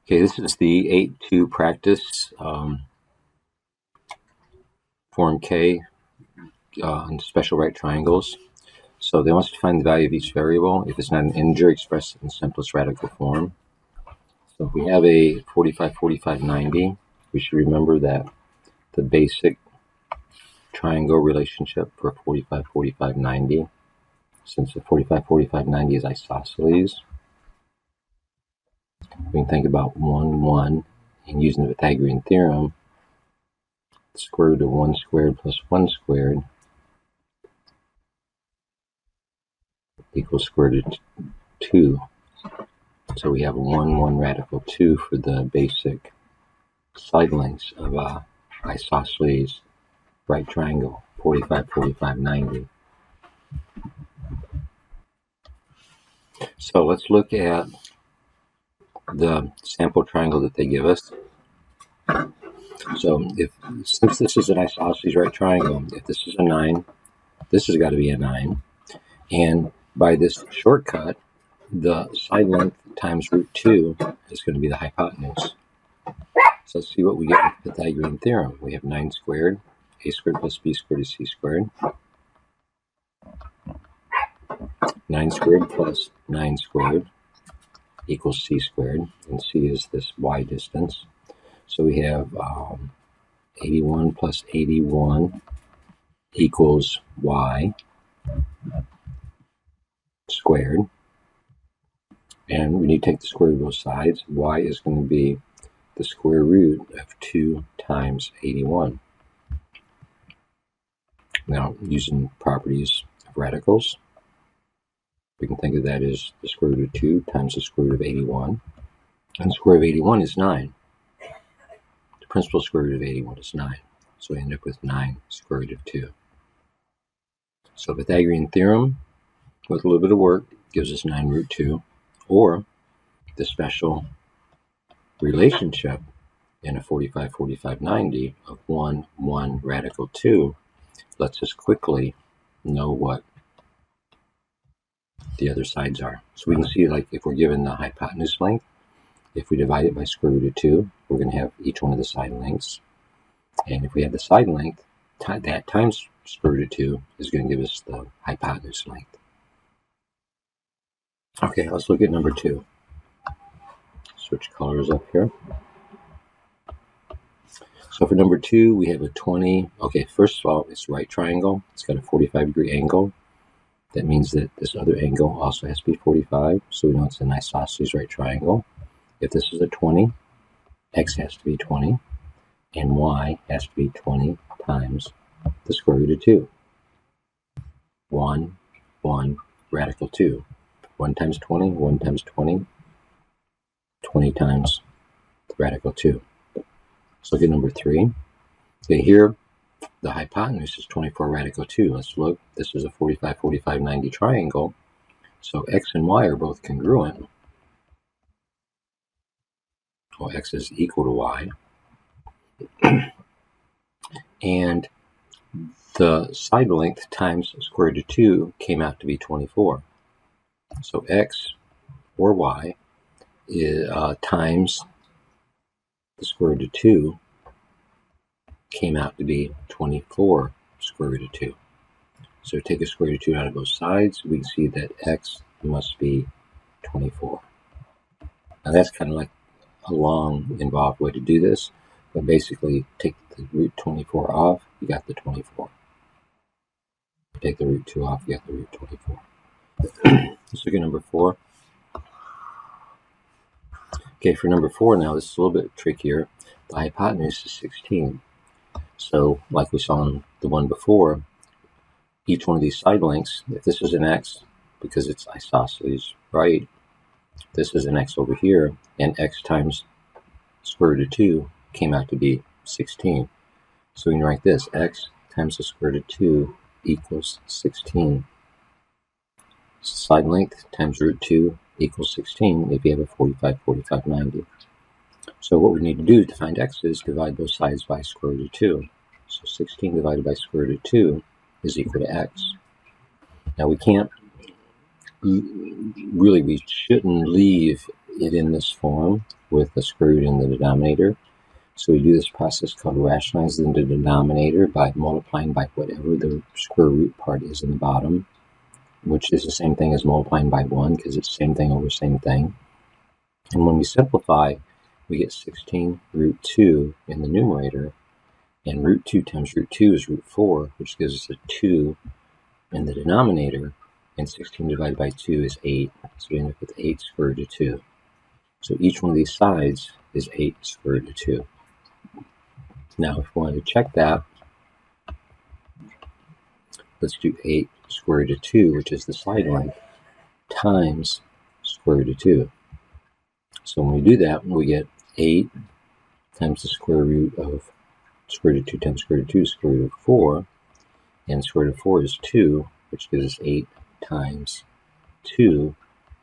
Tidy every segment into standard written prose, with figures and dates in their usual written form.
Okay, this is the 8-2 practice, form K on special right triangles. So they want us to find the value of each variable. If it's not an integer, express it in simplest radical form. So if we have a 45, 45, 90, we should remember that the basic triangle relationship for 45, 45, 90, since the 45, 45, 90 is isosceles, we can think about 1, 1, and using the Pythagorean theorem, the square root of 1 squared plus 1 squared equals square root of 2. So we have 1, 1 radical 2 for the basic side lengths of a isosceles right triangle, 45, 45, 90. So let's look at the sample triangle that they give us. So since this is an isosceles right triangle, if this is a 9, this has got to be a 9. And by this shortcut, the side length times root 2 is going to be the hypotenuse. So let's see what we get with the Pythagorean theorem. We have 9 squared, a squared plus b squared is c squared. 9 squared plus 9 squared equals c squared, and c is this y distance. So we have 81 plus 81 equals y squared. And we need to take the square root of both sides. Y is going to be the square root of 2 times 81. Now, using properties of radicals, we can think of that as the square root of 2 times the square root of 81. And the square root of 81 is 9. The principal square root of 81 is 9. So we end up with 9 square root of 2. So Pythagorean theorem, with a little bit of work, gives us 9 root 2. Or the special relationship in a 45, 45, 90 of 1, 1 radical 2 lets us quickly know what the other sides are. So we can see, like, if we're given the hypotenuse length, if we divide it by square root of 2, we're going to have each one of the side lengths. And if we have the side length, that times square root of 2 is going to give us the hypotenuse length. Okay, let's look at number 2. Switch colors up here. So for number 2, we have a 20. Okay, first of all, it's right triangle. It's got a 45-degree angle. That means that this other angle also has to be 45. So we know it's an isosceles right triangle. If this is a 20, x has to be 20, and y has to be 20 times the square root of 2. 1, 1, radical 2. 1 times 20, 1 times 20, 20 times the radical 2. Let's look at number 3. Okay, here the hypotenuse is 24 radical 2. Let's look. This is a 45, 45, 90 triangle. So x and y are both congruent. Well, x is equal to y. And the side length times square root of 2 came out to be 24. So x or y times the square root of 2 came out to be 24 square root of 2. So take a square root of 2 out of both sides, we can see that x must be 24. Now that's kind of like a long, involved way to do this, but basically take the root 24 off, you got the 24. Take the root 2 off, you got the root 24. Let's look at number 4. Okay, for number 4 now, this is a little bit trickier. The hypotenuse is 16. So, like we saw in the one before, each one of these side lengths, if this is an x, because it's isosceles, right, this is an x over here, and x times square root of 2 came out to be 16. So we can write this, x times the square root of 2 equals 16. Side length times root 2 equals 16 if you have a 45, 45, 90. So what we need to do to find x is divide both sides by square root of 2. So 16 divided by square root of 2 is equal to x. Now we shouldn't leave it in this form with the square root in the denominator. So we do this process called rationalizing the denominator by multiplying by whatever the square root part is in the bottom, which is the same thing as multiplying by 1 because it's same thing over same thing. And when we simplify, we get 16 root 2 in the numerator, and root 2 times root 2 is root 4, which gives us a 2 in the denominator, and 16 divided by 2 is 8, so we end up with 8 square root of 2. So each one of these sides is 8 square root of 2. Now, if we want to check that, let's do 8 square root of 2, which is the side length, times square root of 2. So when we do that, we get 8 times the square root of square root of 2 times square root of 2 is square root of 4, and square root of 4 is 2, which gives us 8 times 2,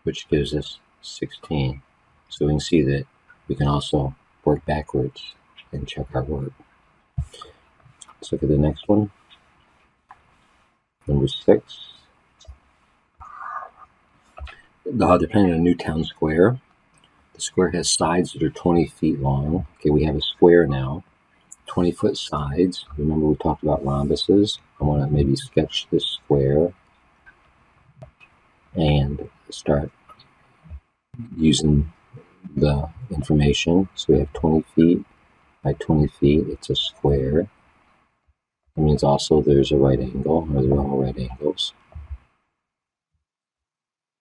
which gives us 16. So we can see that we can also work backwards and check our work. Let's look at the next one. Number 6. Depending on Newtown Square, the square has sides that are 20 feet long. Okay, we have a square now, 20-foot sides. Remember we talked about rhombuses. I want to maybe sketch this square and start using the information. So we have 20 feet by 20 feet. It's a square. That means also there's a right angle, or they're all right angles.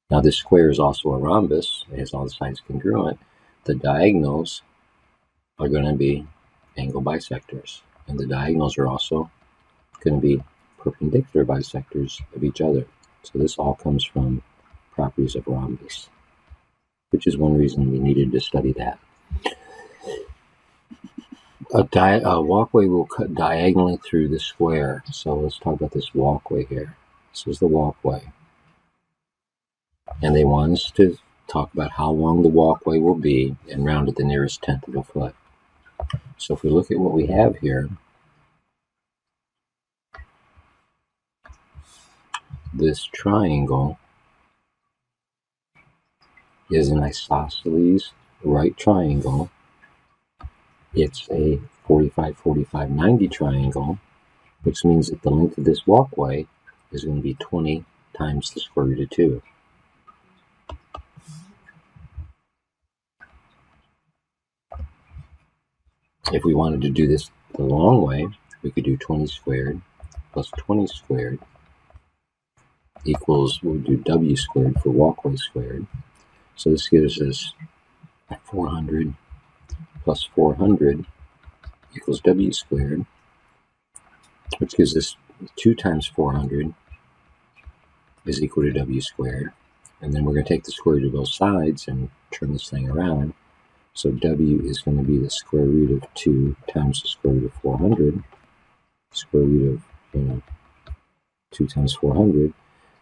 Now this square is also a rhombus. It has all the sides congruent. The diagonals are going to be angle bisectors, and the diagonals are also going to be perpendicular bisectors of each other. So this all comes from properties of rhombus, which is one reason we needed to study that. A walkway will cut diagonally through the square. So let's talk about this walkway here. This is the walkway. And they want us to talk about how long the walkway will be and round to the nearest tenth of a foot. So if we look at what we have here, this triangle is an isosceles right triangle. It's a 45, 45, 90 triangle, which means that the length of this walkway is going to be 20 times the square root of 2. If we wanted to do this the long way, we could do 20 squared plus 20 squared equals, we'll do w squared for walkway squared. So this gives us 400 plus 400 equals w squared, which gives us 2 times 400 is equal to w squared. And then we're going to take the square root of both sides and turn this thing around. So w is going to be the square root of 2 times the square root of 400. Square root of 2 times 400.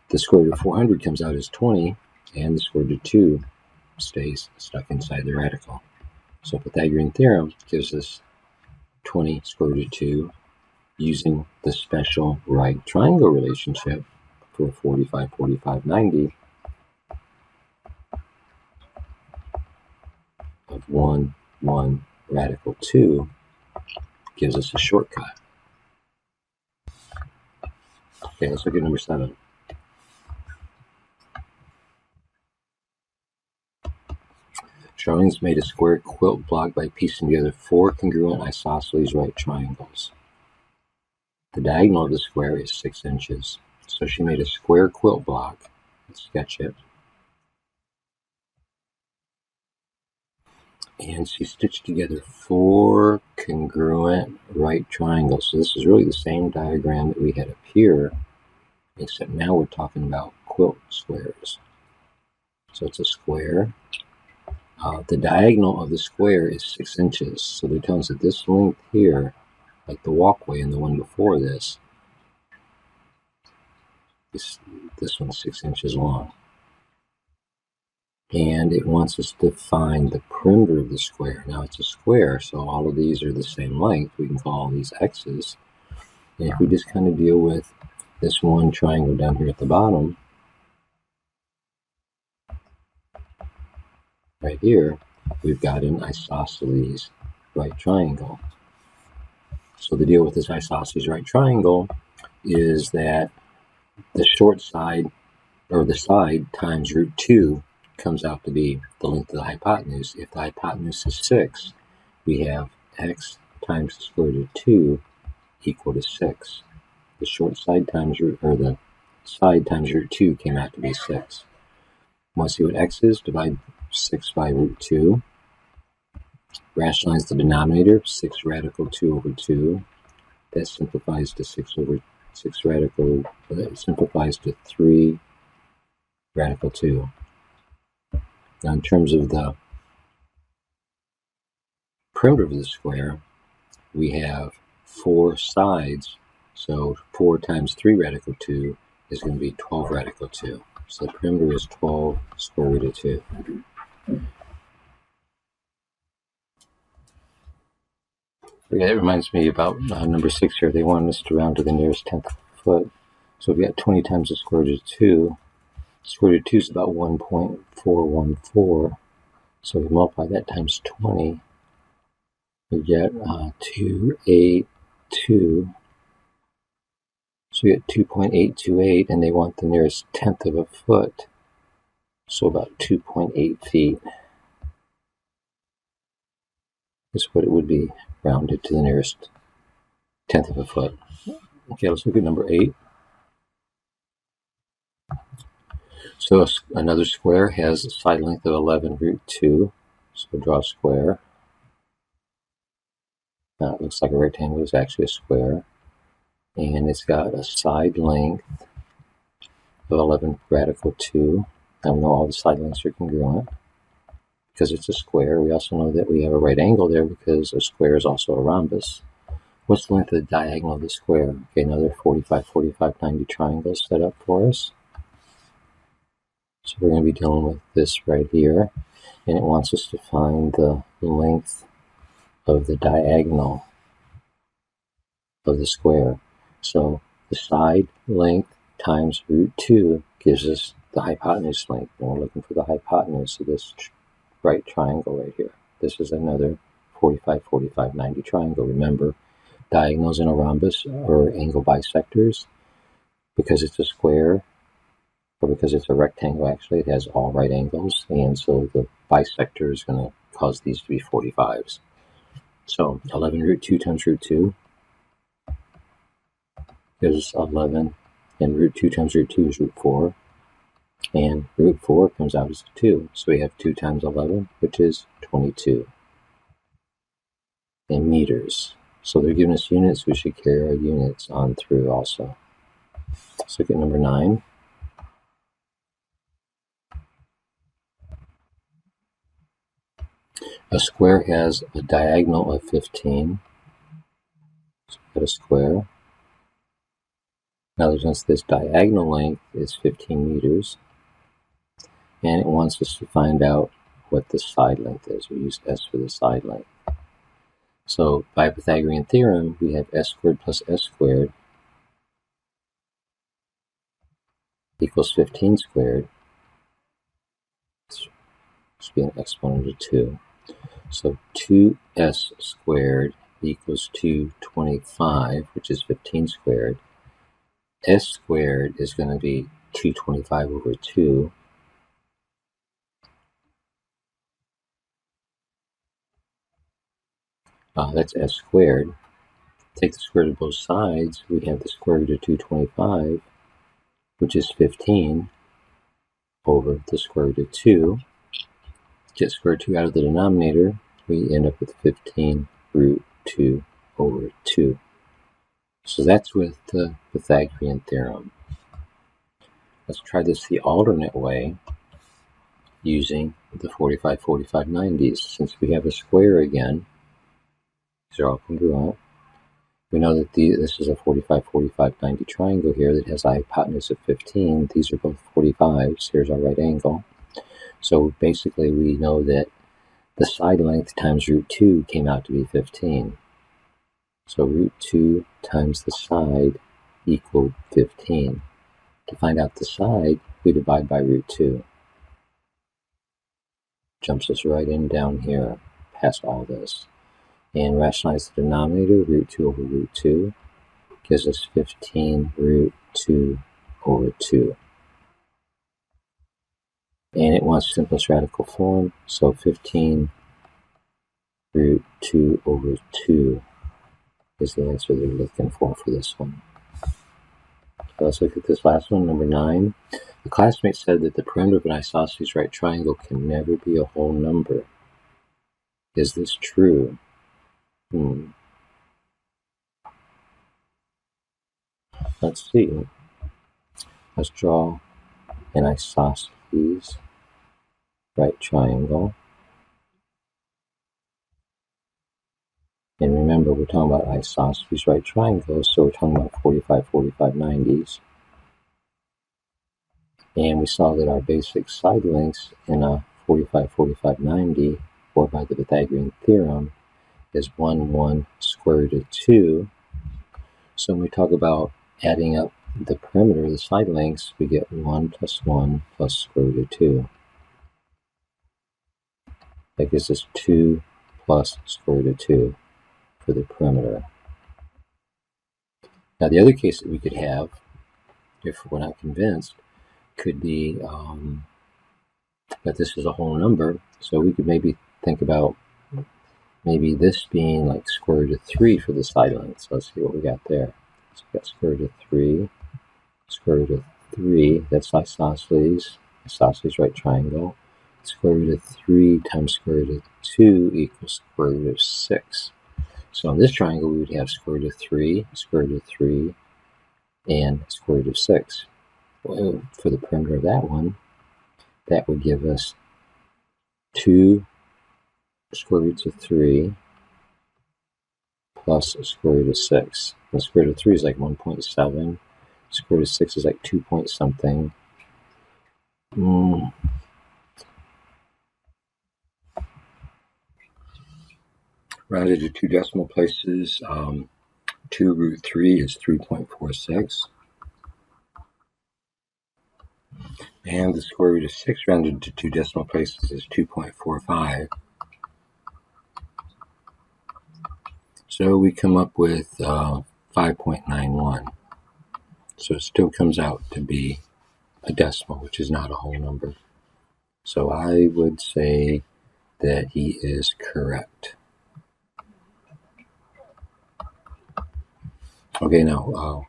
The square root of 400 comes out as 20, and the square root of 2 stays stuck inside the radical. So Pythagorean theorem gives us 20 square root of 2 using the special right triangle relationship for 45, 45, 90 of 1, 1, radical 2 gives us a shortcut. Okay, let's look at number 7. Charlene's made a square quilt block by piecing together 4 congruent isosceles right triangles. The diagonal of the square is 6 inches. So she made a square quilt block. Let's sketch it. And she stitched together 4 congruent right triangles. So this is really the same diagram that we had up here, except now we're talking about quilt squares. So it's a square. The diagonal of the square is 6 inches. So they're telling us that this length here, like the walkway and the one before this one's 6 inches long. And it wants us to find the perimeter of the square. Now it's a square, so all of these are the same length. We can call all these x's. And if we just kind of deal with this one triangle down here at the bottom, right here, we've got an isosceles right triangle. So the deal with this isosceles right triangle is that the short side, or the side times root 2, comes out to be the length of the hypotenuse. If the hypotenuse is 6, we have x times the square root of 2 equal to 6. The short side times root, or the side times root 2 came out to be 6. Want to see what x is? Divide 6 by root 2. Rationalize the denominator, 6 radical 2 over 2. That simplifies to 6 over 6 radical, that simplifies to 3 radical 2. Now in terms of the perimeter of the square, we have 4 sides, so 4 times 3 radical 2 is going to be 12 radical 2. So the perimeter is 12 square root of 2. Yeah, that reminds me about number 6 here. They wanted us to round to the nearest tenth of a foot. So we've got 20 times the square root of 2. Square root of 2 is about 1.414. So we multiply that times 20. We get 282. So we get 2.828, and they want the nearest tenth of a foot. So about 2.8 feet is what it would be rounded to the nearest tenth of a foot. Okay, let's look at number 8. So another square has a side length of 11 root 2. So draw a square. Now it looks like a rectangle. It's actually a square. And it's got a side length of 11 radical 2. Now we know all the side lengths are congruent because it's a square. We also know that we have a right angle there because a square is also a rhombus. What's the length of the diagonal of the square? Okay, another 45, 45, 90 triangle set up for us. So we're going to be dealing with this right here, and it wants us to find the length of the diagonal of the square. So the side length times root 2 gives us the hypotenuse length, and we're looking for the hypotenuse of this right triangle right here. This is another 45, 45, 90 triangle. Remember, diagonals in a rhombus are angle bisectors. Because it's a square, or because it's a rectangle, actually, it has all right angles, and so the bisector is going to cause these to be 45s. So 11 root 2 times root 2 gives 11, and root 2 times root 2 is root 4, and root 4 comes out as 2. So we have 2 times 11, which is 22 in meters. So they're giving us units. We should carry our units on through also. Let's look at number 9. A square has a diagonal of 15. So we've got a square. Now, since this diagonal length is 15 meters, and it wants us to find out what the side length is. We use S for the side length. So by Pythagorean theorem, we have S squared plus S squared equals 15 squared. This should be an exponent of 2. So 2s squared equals 225, which is 15 squared. S squared is going to be 225 over 2. That's S squared. Take the square root of both sides. We have the square root of 225, which is 15 over the square root of 2. Get square root 2 out of the denominator. We end up with 15 root 2 over 2. So that's with the Pythagorean theorem. Let's try this the alternate way using the 45, 45, 90s. Since we have a square again, these are all congruent. We know that this is a 45, 45, 90 triangle here that has a hypotenuse of 15. These are both 45s. Here's our right angle. So basically we know that the side length times root 2 came out to be 15. So root 2 times the side equaled 15. To find out the side, we divide by root 2. jumps us right in down here past all this. And rationalize the denominator, root 2 over root 2, gives us 15 root 2 over 2. And it wants simplest radical form, so 15 root 2 over 2 is the answer they're looking for this one. So let's look at this last one, number 9. The classmate said that the perimeter of an isosceles right triangle can never be a whole number. Is this true? Let's see. Let's draw an isosceles right triangle. And remember, we're talking about isosceles right triangles, so we're talking about 45, 45, 90s. And we saw that our basic side lengths in a 45, 45, 90, or by the Pythagorean theorem, is 1, 1, square root of 2. So when we talk about adding up the perimeter, the side lengths, we get 1 plus 1 plus square root of 2. That gives us 2 plus square root of 2 for the perimeter. Now the other case that we could have, if we're not convinced, could be that this is a whole number. So we could maybe think about maybe this being like square root of 3 for the side length. So let's see what we got there. So we got square root of 3, square root of 3, that's isosceles right triangle. Square root of 3 times square root of 2 equals square root of 6. So in this triangle, we would have square root of 3, square root of 3, and square root of 6. Well, for the perimeter of that one, that would give us 2 square roots of 3 plus square root of 6. The square root of 3 is like 1.7. Square root of 6 is like 2 point something. Rounded to 2 decimal places, 2 root 3 is 3.46. And the square root of 6 rounded to 2 decimal places is 2.45. So we come up with 5.91. So it still comes out to be a decimal, which is not a whole number. So I would say that he is correct. Okay, now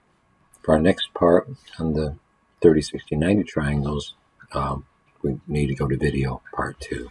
for our next part on the 30, 60, 90 triangles, we need to go to video part 2.